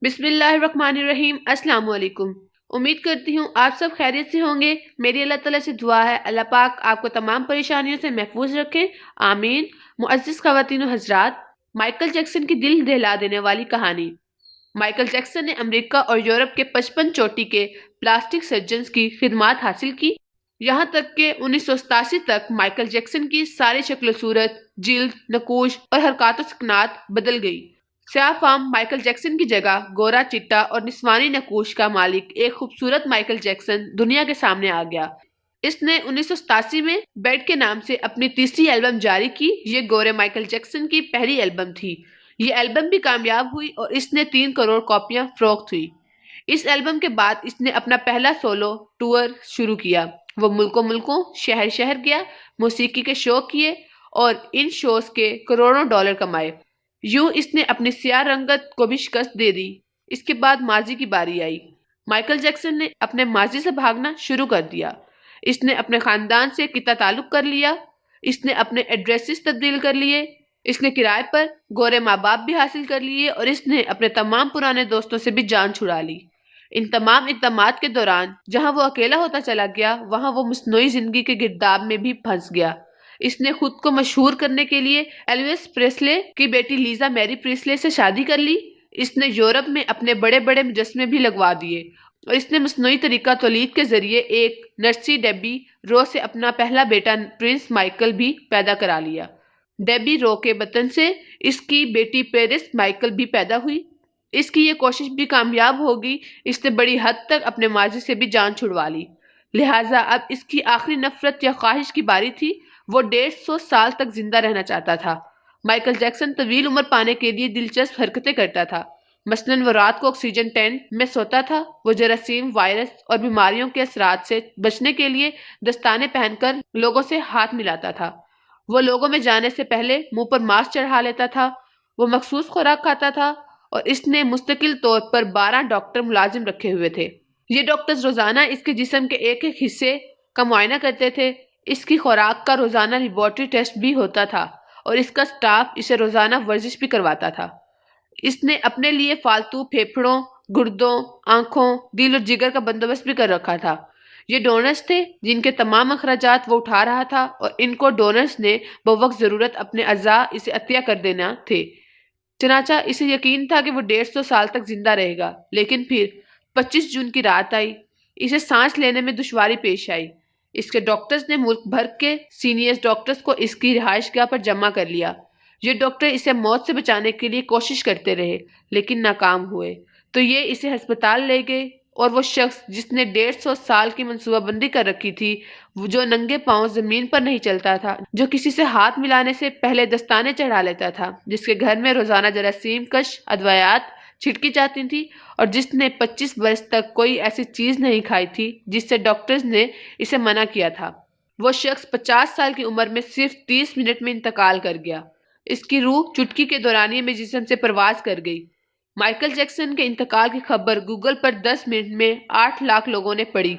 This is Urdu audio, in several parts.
بسم اللہ الرحمن الرحیم۔ السلام علیکم۔ امید کرتی ہوں آپ سب خیریت سے ہوں گے۔ میری اللہ تعالیٰ سے دعا ہے اللہ پاک آپ کو تمام پریشانیوں سے محفوظ رکھے، آمین۔ معزز خواتین و حضرات، مائیکل جیکسن کی دل دہلا دینے والی کہانی۔ مائیکل جیکسن نے امریکہ اور یورپ کے 55 چوٹی کے پلاسٹک سرجنز کی خدمات حاصل کی، یہاں تک کہ 1987 تک مائیکل جیکسن کی ساری شکل و صورت، جلد، نقوش اور حرکات و سکنات بدل گئی۔ سیاہ فام مائیکل جیکسن کی جگہ گورا چٹا اور نسوانی نقوش کا مالک ایک خوبصورت مائیکل جیکسن دنیا کے سامنے آ گیا۔ اس نے 1987 میں بیڈ کے نام سے اپنی تیسری البم جاری کی۔ یہ گورے مائیکل جیکسن کی پہلی البم تھی۔ یہ البم بھی کامیاب ہوئی اور اس نے 3 کروڑ کاپیاں فروخت ہوئی۔ اس البم کے بعد اس نے اپنا پہلا سولو ٹور شروع کیا۔ وہ ملکوں شہر شہر گیا، موسیقی کے شو کیے اور ان شوز کے کروڑوں ڈالر کمائے۔ یوں اس نے اپنی سیاہ رنگت کو بھی شکست دے دی۔ اس کے بعد ماضی کی باری آئی۔ مائیکل جیکسن نے اپنے ماضی سے بھاگنا شروع کر دیا۔ اس نے اپنے خاندان سے قطع تعلق کر لیا۔ اس نے اپنے ایڈریسز تبدیل کر لیے۔ اس نے کرائے پر گورے ماں باپ بھی حاصل کر لیے اور اس نے اپنے تمام پرانے دوستوں سے بھی جان چھڑا لی۔ ان تمام اقدامات کے دوران جہاں وہ اکیلا ہوتا چلا گیا، وہاں وہ مصنوعی زندگی کے گرداب میں بھی پھنس گیا۔ اس نے خود کو مشہور کرنے کے لیے ایلوس پریسلے کی بیٹی لیزا میری پریسلے سے شادی کر لی۔ اس نے یورپ میں اپنے بڑے بڑے مجسمے بھی لگوا دیے اور اس نے مصنوعی طریقہ تولید کے ذریعے ایک نرسی ڈیبی رو سے اپنا پہلا بیٹا پرنس مائیکل بھی پیدا کرا لیا۔ ڈیبی رو کے بطن سے اس کی بیٹی پیرس مائیکل بھی پیدا ہوئی۔ اس کی یہ کوشش بھی کامیاب ہوگی۔ اس نے بڑی حد تک اپنے ماضی سے بھی جان چھڑوا لی، لہٰذا اب اس کی آخری نفرت یا خواہش کی باری تھی۔ وہ 150 سال تک زندہ رہنا چاہتا تھا۔ مائیکل جیکسن طویل عمر پانے کے لیے دلچسپ حرکتیں کرتا تھا۔ مثلاً وہ رات کو آکسیجن ٹینٹ میں سوتا تھا۔ وہ جراثیم، وائرس اور بیماریوں کے اثرات سے بچنے کے لیے دستانے پہن کر لوگوں سے ہاتھ ملاتا تھا۔ وہ لوگوں میں جانے سے پہلے منہ پر ماسک چڑھا لیتا تھا۔ وہ مخصوص خوراک کھاتا تھا اور اس نے مستقل طور پر 12 ڈاکٹر ملازم رکھے ہوئے تھے۔ یہ ڈاکٹرز روزانہ اس کے جسم کے ایک ایک حصے کا معائنہ کرتے تھے۔ اس کی خوراک کا روزانہ لیبارٹری ٹیسٹ بھی ہوتا تھا اور اس کا سٹاف اسے روزانہ ورزش بھی کرواتا تھا۔ اس نے اپنے لیے فالتو پھیپھڑوں، گردوں، آنکھوں، دل اور جگر کا بندوبست بھی کر رکھا تھا۔ یہ ڈونرز تھے جن کے تمام اخراجات وہ اٹھا رہا تھا اور ان کو ڈونرز نے بوقت ضرورت اپنے اعضاء اسے عطیہ کر دینا تھے۔ چنانچہ اسے یقین تھا کہ وہ 150 سال تک زندہ رہے گا، لیکن پھر 25 جون کی رات آئی۔ اسے سانس لینے میں دشواری پیش آئی۔ اس کے ڈاکٹرز نے ملک بھر کے سینئر ڈاکٹرز کو اس کی رہائش گاہ پر جمع کر لیا۔ یہ ڈاکٹر اسے موت سے بچانے کے لیے کوشش کرتے رہے لیکن ناکام ہوئے، تو یہ اسے ہسپتال لے گئے اور وہ شخص جس نے 150 سال کی منصوبہ بندی کر رکھی تھی، جو ننگے پاؤں زمین پر نہیں چلتا تھا، جو کسی سے ہاتھ ملانے سے پہلے دستانے چڑھا لیتا تھا، جس کے گھر میں روزانہ جراثیم کش ادویات چھڑکی جاتی تھی اور جس نے 25 برس تک کوئی ایسی چیز نہیں کھائی تھی جس سے ڈاکٹرز نے اسے منع کیا تھا، وہ شخص 50 سال کی عمر میں صرف 30 منٹ میں انتقال کر گیا۔ اس کی روح چٹکی کے دورانیے میں جسم سے پرواز کر گئی۔ مائیکل جیکسن کے انتقال کی خبر گوگل پر 10 منٹ میں 8 لاکھ لوگوں نے پڑھی۔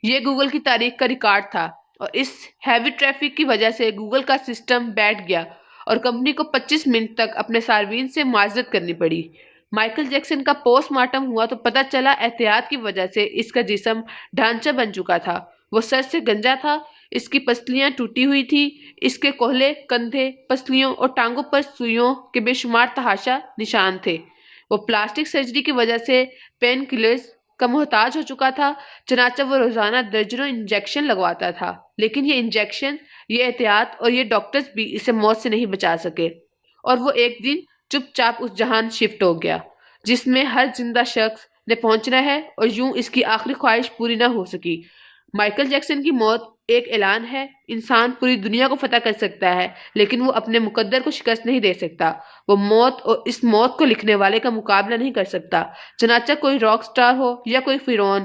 یہ گوگل کی تاریخ کا ریکارڈ تھا اور اس ہیوی ٹریفک کی وجہ سے گوگل کا سسٹم بیٹھ گیا اور کمپنی کو 25 منٹ تک اپنے صارفین سے معذرت کرنی پڑی۔ مائیکل جیکسن کا پوسٹ مارٹم ہوا تو پتہ چلا احتیاط کی وجہ سے اس کا جسم ڈھانچہ بن چکا تھا۔ وہ سر سے گنجا تھا، اس کی پسلیاں ٹوٹی ہوئی تھیں، اس کے کولہے، کندھے، پسلیوں اور ٹانگوں پر سوئیوں کے بے شمار تحاشا نشان تھے۔ وہ پلاسٹک سرجری کی وجہ سے پین کلرز کا محتاج ہو چکا تھا، چنانچہ وہ روزانہ درجنوں انجیکشن لگواتا تھا، لیکن یہ انجیکشن، یہ احتیاط اور یہ ڈاکٹرز بھی اسے موت سے نہیں بچا سکے، اور وہ ایک دن چپ چاپ اس جہان شفٹ ہو گیا جس میں ہر زندہ شخص نے پہنچنا ہے، اور یوں اس کی آخری خواہش پوری نہ ہو سکی۔ مائیکل جیکسن کی موت ایک اعلان ہے۔ انسان پوری دنیا کو فتح کر سکتا ہے لیکن وہ اپنے مقدر کو شکست نہیں دے سکتا۔ وہ موت اور اس موت کو لکھنے والے کا مقابلہ نہیں کر سکتا، چنانچہ کوئی راک سٹار ہو یا کوئی فرعون،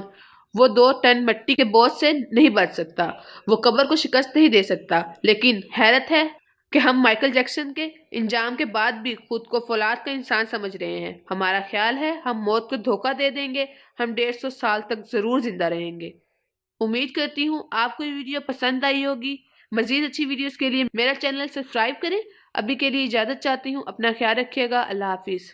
وہ 2 ٹن مٹی کے بوجھ سے نہیں بچ سکتا، وہ قبر کو شکست نہیں دے سکتا۔ لیکن حیرت ہے کہ ہم مائیکل جیکسن کے انجام کے بعد بھی خود کو فولاد کا انسان سمجھ رہے ہیں۔ ہمارا خیال ہے ہم موت کو دھوکہ دے دیں گے، ہم 150 سال تک ضرور زندہ رہیں گے۔ امید کرتی ہوں آپ کو یہ ویڈیو پسند آئی ہوگی۔ مزید اچھی ویڈیوز کے لیے میرا چینل سبسکرائب کریں۔ ابھی کے لیے اجازت چاہتی ہوں، اپنا خیال رکھیے گا۔ اللہ حافظ۔